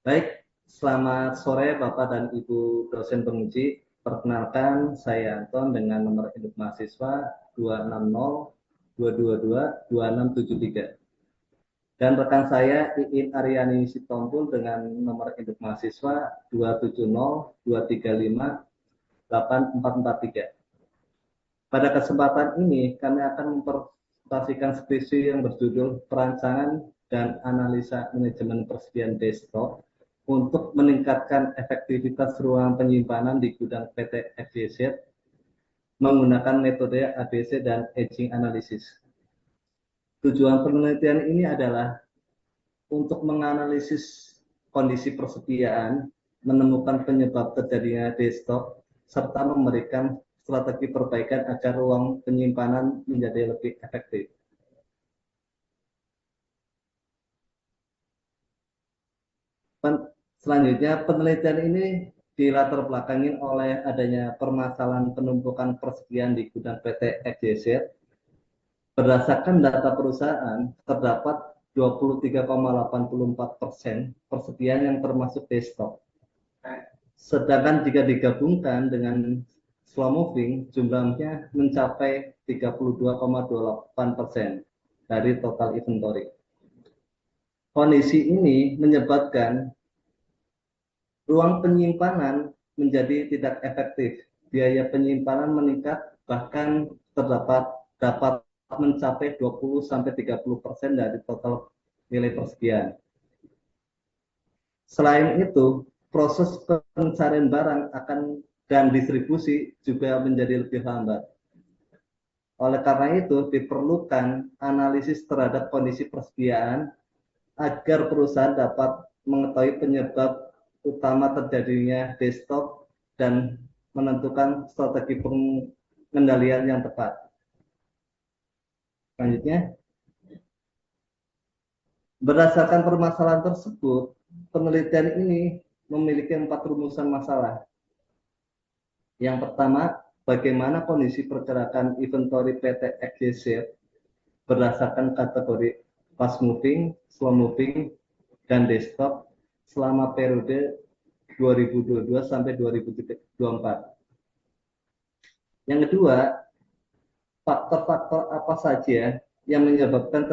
Baik, selamat sore Bapak dan Ibu dosen penguji. Perkenalkan, saya Anton dengan nomor induk mahasiswa 260-222-2673. Dan rekan saya Iin Aryani Sitompul dengan nomor induk mahasiswa 270-235-8443. Pada kesempatan ini, kami akan mempresentasikan skripsi yang berjudul Perancangan dan Analisa Manajemen Persediaan Desktop untuk meningkatkan efektivitas ruang penyimpanan di gudang PT FYZ menggunakan metode ABC dan Aging Analysis. Tujuan penelitian ini adalah untuk menganalisis kondisi persediaan, menemukan penyebab terjadinya desktop, serta memberikan strategi perbaikan agar ruang penyimpanan menjadi lebih efektif. Selanjutnya, penelitian ini dilatar belakangi oleh adanya permasalahan penumpukan persediaan di gudang PT XYZ. Berdasarkan data perusahaan, terdapat 23,84% persediaan yang termasuk desktop. Sedangkan jika digabungkan dengan slow moving, jumlahnya mencapai 32,28% dari total inventory. Kondisi ini menyebabkan ruang penyimpanan menjadi tidak efektif. Biaya penyimpanan meningkat, bahkan dapat mencapai 20-30% dari total nilai persediaan. Selain itu, proses pencarian barang dan distribusi juga menjadi lebih lambat. Oleh karena itu, diperlukan analisis terhadap kondisi persediaan agar perusahaan dapat mengetahui penyebab utama terjadinya desktop dan menentukan strategi pengendalian yang tepat. Selanjutnya, berdasarkan permasalahan tersebut, penelitian ini memiliki 4 rumusan masalah. Yang pertama, bagaimana kondisi pergerakan inventory PT XYZ berdasarkan kategori fast moving, slow moving, dan desktop selama periode 2022 sampai 2024. Yang kedua, faktor-faktor apa saja yang menyebabkan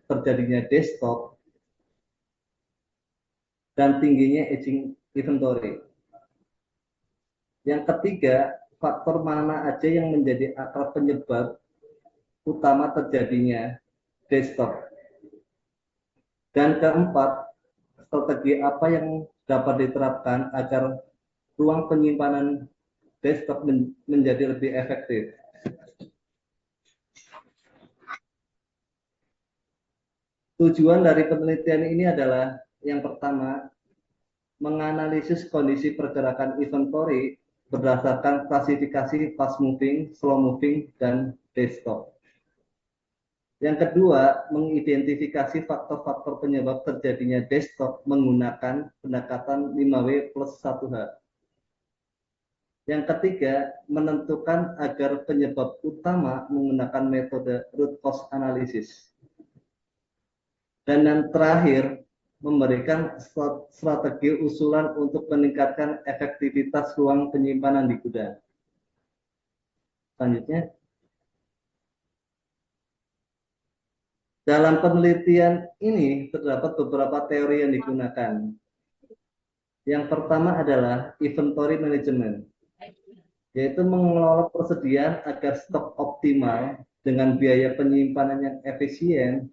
terjadinya desktop dan tingginya aging inventory. Yang ketiga, faktor mana aja yang menjadi akar penyebab utama terjadinya desktop. Dan keempat, strategi apa yang dapat diterapkan agar ruang penyimpanan desktop menjadi lebih efektif. Tujuan dari penelitian ini adalah yang pertama, menganalisis kondisi pergerakan inventory berdasarkan klasifikasi fast moving, slow moving, dan desktop. Yang kedua, mengidentifikasi faktor-faktor penyebab terjadinya desktop menggunakan pendekatan 5W plus 1H. Yang ketiga, menentukan agar penyebab utama menggunakan metode root cause analysis. Dan yang terakhir, memberikan strategi usulan untuk meningkatkan efektivitas ruang penyimpanan di gudang. Selanjutnya, dalam penelitian ini terdapat beberapa teori yang digunakan. Yang pertama adalah inventory management, yaitu mengelola persediaan agar stok optimal dengan biaya penyimpanan yang efisien.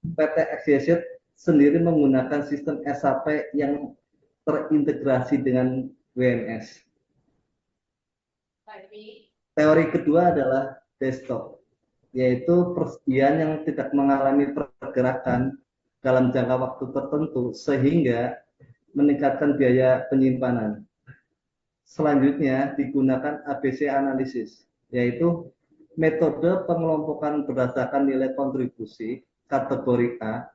PT XYZ sendiri menggunakan sistem SAP yang terintegrasi dengan WMS. Teori kedua adalah desktop, yaitu persediaan yang tidak mengalami pergerakan dalam jangka waktu tertentu sehingga meningkatkan biaya penyimpanan. Selanjutnya digunakan ABC analisis, yaitu metode pengelompokan berdasarkan nilai kontribusi kategori A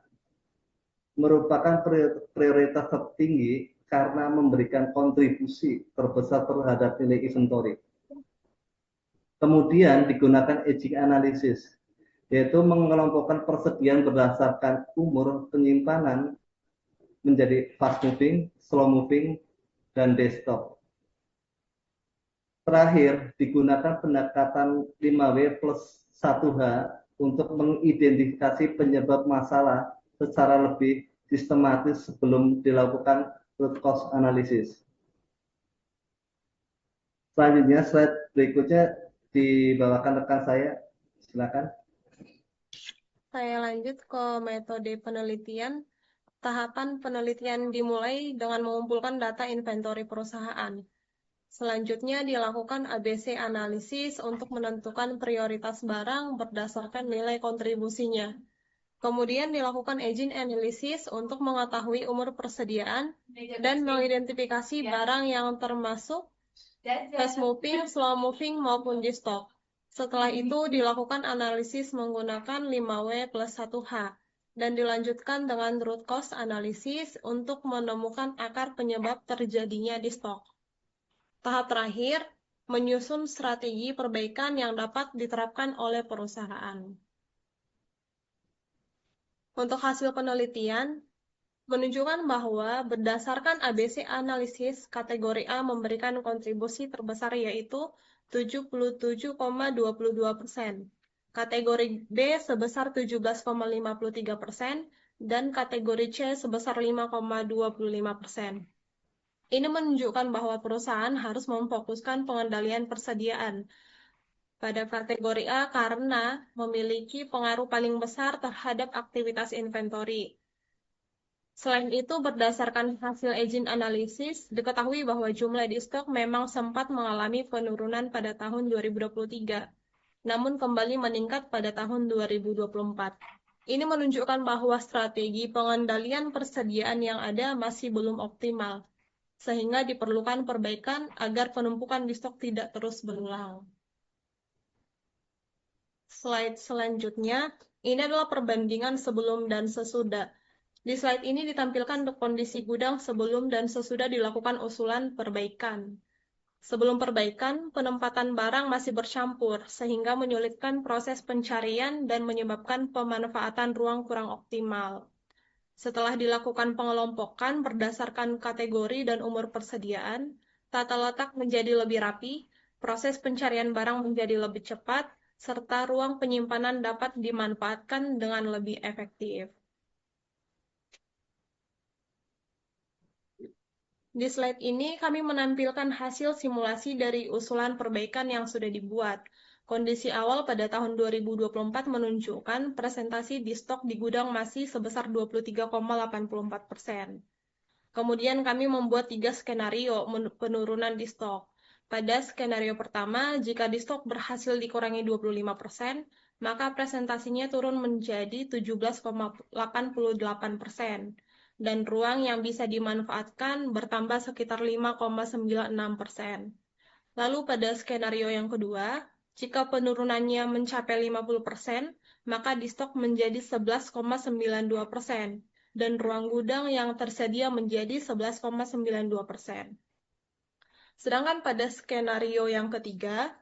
merupakan prioritas tertinggi karena memberikan kontribusi terbesar terhadap nilai inventory. Kemudian digunakan aging analysis, yaitu mengelompokkan persediaan berdasarkan umur penyimpanan menjadi fast moving, slow moving, dan desktop. Terakhir, digunakan pendekatan 5W plus 1H untuk mengidentifikasi penyebab masalah secara lebih sistematis sebelum dilakukan root cause analysis. Selanjutnya, slide berikutnya dibawakan rekan saya. Silakan. Saya lanjut ke metode penelitian. Tahapan penelitian dimulai dengan mengumpulkan data inventory perusahaan. Selanjutnya dilakukan ABC analisis untuk menentukan prioritas barang berdasarkan nilai kontribusinya. Kemudian dilakukan aging analysis untuk mengetahui umur persediaan dan mengidentifikasi barang yang termasuk fast moving, slow moving, maupun di stok. Setelah itu dilakukan analisis menggunakan 5W plus 1H dan dilanjutkan dengan root cause analysis untuk menemukan akar penyebab terjadinya di stok. Tahap terakhir, menyusun strategi perbaikan yang dapat diterapkan oleh perusahaan. Untuk hasil penelitian, menunjukkan bahwa berdasarkan ABC analisis, kategori A memberikan kontribusi terbesar yaitu 77,22%, kategori B sebesar 17,53%, dan kategori C sebesar 5,25%. Ini menunjukkan bahwa perusahaan harus memfokuskan pengendalian persediaan pada kategori A karena memiliki pengaruh paling besar terhadap aktivitas inventory. Selain itu, berdasarkan hasil aging analysis, diketahui bahwa jumlah di stok memang sempat mengalami penurunan pada tahun 2023, namun kembali meningkat pada tahun 2024. Ini menunjukkan bahwa strategi pengendalian persediaan yang ada masih belum optimal, sehingga diperlukan perbaikan agar penumpukan di stok tidak terus berulang. Slide selanjutnya, ini adalah perbandingan sebelum dan sesudah. Di slide ini ditampilkan kondisi gudang sebelum dan sesudah dilakukan usulan perbaikan. Sebelum perbaikan, penempatan barang masih bercampur, sehingga menyulitkan proses pencarian dan menyebabkan pemanfaatan ruang kurang optimal. Setelah dilakukan pengelompokan berdasarkan kategori dan umur persediaan, tata letak menjadi lebih rapi, proses pencarian barang menjadi lebih cepat, serta ruang penyimpanan dapat dimanfaatkan dengan lebih efektif. Di slide ini, kami menampilkan hasil simulasi dari usulan perbaikan yang sudah dibuat. Kondisi awal pada tahun 2024 menunjukkan presentasi di stok di gudang masih sebesar 23,84%. Kemudian kami membuat 3 skenario penurunan di stok. Pada skenario pertama, jika di stok berhasil dikurangi 25%, maka presentasinya turun menjadi 17,88%. Dan ruang yang bisa dimanfaatkan bertambah sekitar 5,96%. Lalu pada skenario yang kedua, jika penurunannya mencapai 50%, maka di stok menjadi 11,92%, dan ruang gudang yang tersedia menjadi 11,92%. Sedangkan pada skenario yang ketiga,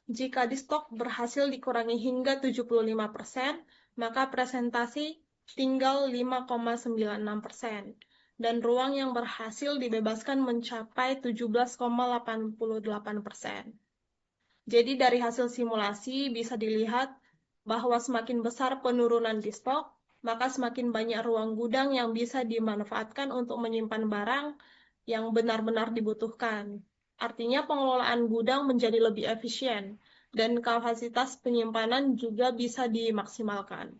jika di stok berhasil dikurangi hingga 75%, maka presentasi tinggal 5,96%, dan ruang yang berhasil dibebaskan mencapai 17,88%. Jadi dari hasil simulasi bisa dilihat bahwa semakin besar penurunan di stok, maka semakin banyak ruang gudang yang bisa dimanfaatkan untuk menyimpan barang yang benar-benar dibutuhkan. Artinya pengelolaan gudang menjadi lebih efisien dan kapasitas penyimpanan juga bisa dimaksimalkan.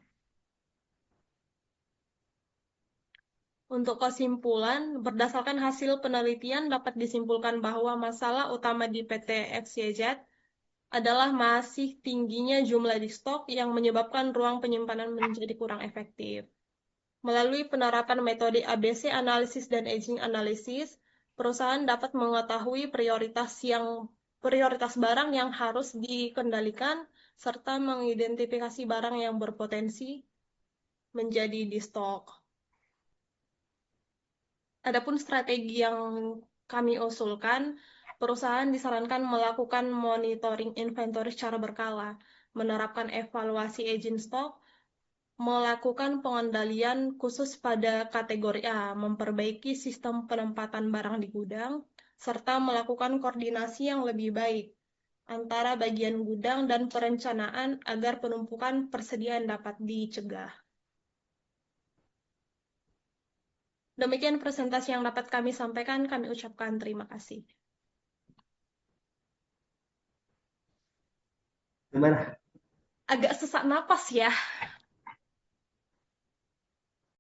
Untuk kesimpulan, berdasarkan hasil penelitian dapat disimpulkan bahwa masalah utama di PT XYZ adalah masih tingginya jumlah di stok yang menyebabkan ruang penyimpanan menjadi kurang efektif. Melalui penerapan metode ABC analisis dan aging analisis, perusahaan dapat mengetahui prioritas barang yang harus dikendalikan serta mengidentifikasi barang yang berpotensi menjadi di stok. Adapun strategi yang kami usulkan, perusahaan disarankan melakukan monitoring inventory secara berkala, menerapkan evaluasi aging stok, melakukan pengendalian khusus pada kategori A, memperbaiki sistem penempatan barang di gudang, serta melakukan koordinasi yang lebih baik antara bagian gudang dan perencanaan agar penumpukan persediaan dapat dicegah. Demikian presentasi yang dapat kami sampaikan, kami ucapkan terima kasih. Gimana? Agak sesak napas ya.